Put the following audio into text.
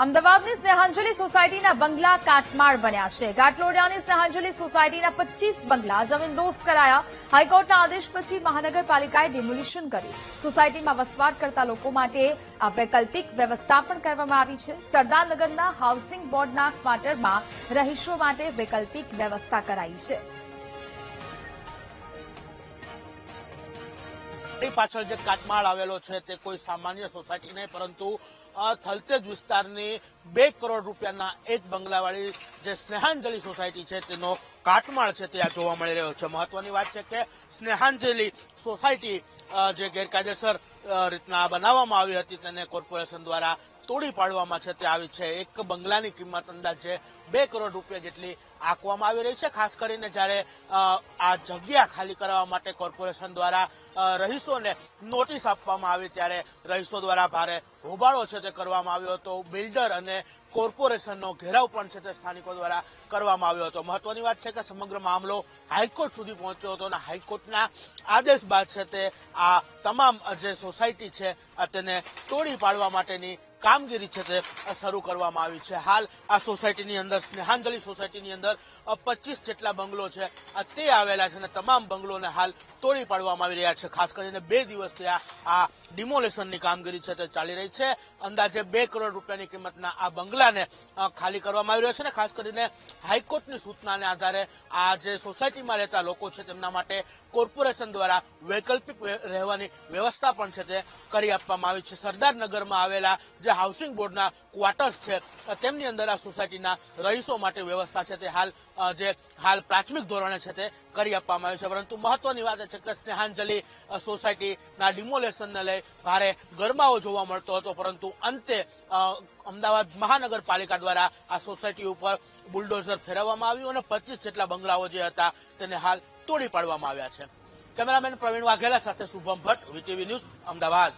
અમદાવાદની સ્નેહાંજલિ સોસાયટીના બંગલા કાટમાળ બન્યા છે। ઘાટલોડિયાની સ્નેહાંજલિ સોસાયટીના 25 બંગલા જમીનદોસ્ત કરાયા। હાઈકોર્ટના આદેશ પછી મહાનગરપાલિકાએ ડિમોલિશન કર્યું। સોસાયટીમાં વસવાટ કરતા લોકો માટે આ વૈકલ્પિક વ્યવસ્થા પણ કરવામાં આવી છે। સરદારનગરના હાઉસિંગ બોર્ડના ક્વાર્ટરમાં રહીશો માટે વૈકલ્પિક વ્યવસ્થા કરાઈ છે। પાછળ જે કાટમાળ આવેલો છે તે કોઈ સામાન્ય સોસાયટી નહીં, પરંતુ થલતેજ વિસ્તારની 2 કરોડ રૂપિયાના એક બંગલાવાળી જે સ્નેહાંજલિ સોસાયટી છે તેનો કાટમાળ છે તે આ જોવા મળી રહ્યો છે। મહત્વની વાત છે કે સ્નેહાંજલિ સોસાયટી જે ગેરકાયદેસર રીતના બનાવવામાં આવી હતી તેને કોર્પોરેશન દ્વારા તોડી પાડવામાં છે તે આવી છે। એક બંગલાની કિંમત અંદાજે 2 કરોડ રૂપિયા જેટલી આંકવામાં આવી રહી છે। ખાસ કરીને જ્યારે આ જગ્યા ખાલી કરવા માટે કોર્પોરેશન દ્વારા રહીશોને નોટિસ આપવામાં આવી ત્યારે રહીશો દ્વારા ભારે હોબાળો છે તે કરવામાં આવ્યો હતો। બિલ્ડર અને કોર્પોરેશનનો ઘેરાવ પણ છે તે સ્થાનિકો દ્વારા કરવામાં આવ્યો હતો। મહત્વની વાત છે કે સમગ્ર મામલો હાઈકોર્ટ સુધી પહોંચ્યો હતો અને હાઈકોર્ટના આદેશ બાદ છે તે આ તમામ જે સોસાયટી છે તેને તોડી પાડવા માટેની કામગીરી છે તે શરૂ કરવામાં આવી છે। હાલ આ સોસાયટીની અંદર સ્નેહાંજલિ સોસાયટીની અંદર 25 જેટલા બંગલો છે તે આવેલા છે અને તમામ બંગલોને હાલ તોડી પાડવામાં આવી રહ્યા છે। ખાસ કરીને 2 દિવસથી આ ડિમોલેશનની કામગીરી છે તે ચાલી રહી છે। અંદાજે 2 કરોડ રૂપિયાની કિંમતના આ બંગલાને ખાલી કરવામાં આવી રહ્યો છે અને ખાસ કરીને હાઈકોર્ટની સૂચનાને આધારે આ જે સોસાયટીમાં રહેતા લોકો છે તેમના માટે કોર્પોરેશન દ્વારા વૈકલ્પિક રહેવાની વ્યવસ્થા પણ છે તે કરી આપવામાં આવી છે। સરદારનગરમાં આવેલા જે હાઉસિંગ બોર્ડના ક્વાર્ટર્સ છે તેમની અંદર આ સોસાયટીના રહીશો માટે વ્યવસ્થા છે તે હાલ પ્રાથમિક ધોરણે છે તે કરી આપવામાં આવી છે। પરંતુ મહત્વની વાત એ છે કે સ્નેહાંજલિ સોસાયટીના ડિમોલેશનને લઈ ભારે ગરમાવો જોવા મળતો હતો, પરંતુ અંતે અમદાવાદ મહાનગરપાલિકા દ્વારા આ સોસાયટી ઉપર બુલડોઝર ફેરવવામાં આવ્યું અને 25 જેટલા બંગલાઓ જે હતા તેને હાલ તોડી પાડવામાં આવ્યા છે। કેમેરામેન પ્રવીણ વાઘેલા સાથે શુભમ ભટ્ટ, વીટીવી ન્યૂઝ, અમદાવાદ।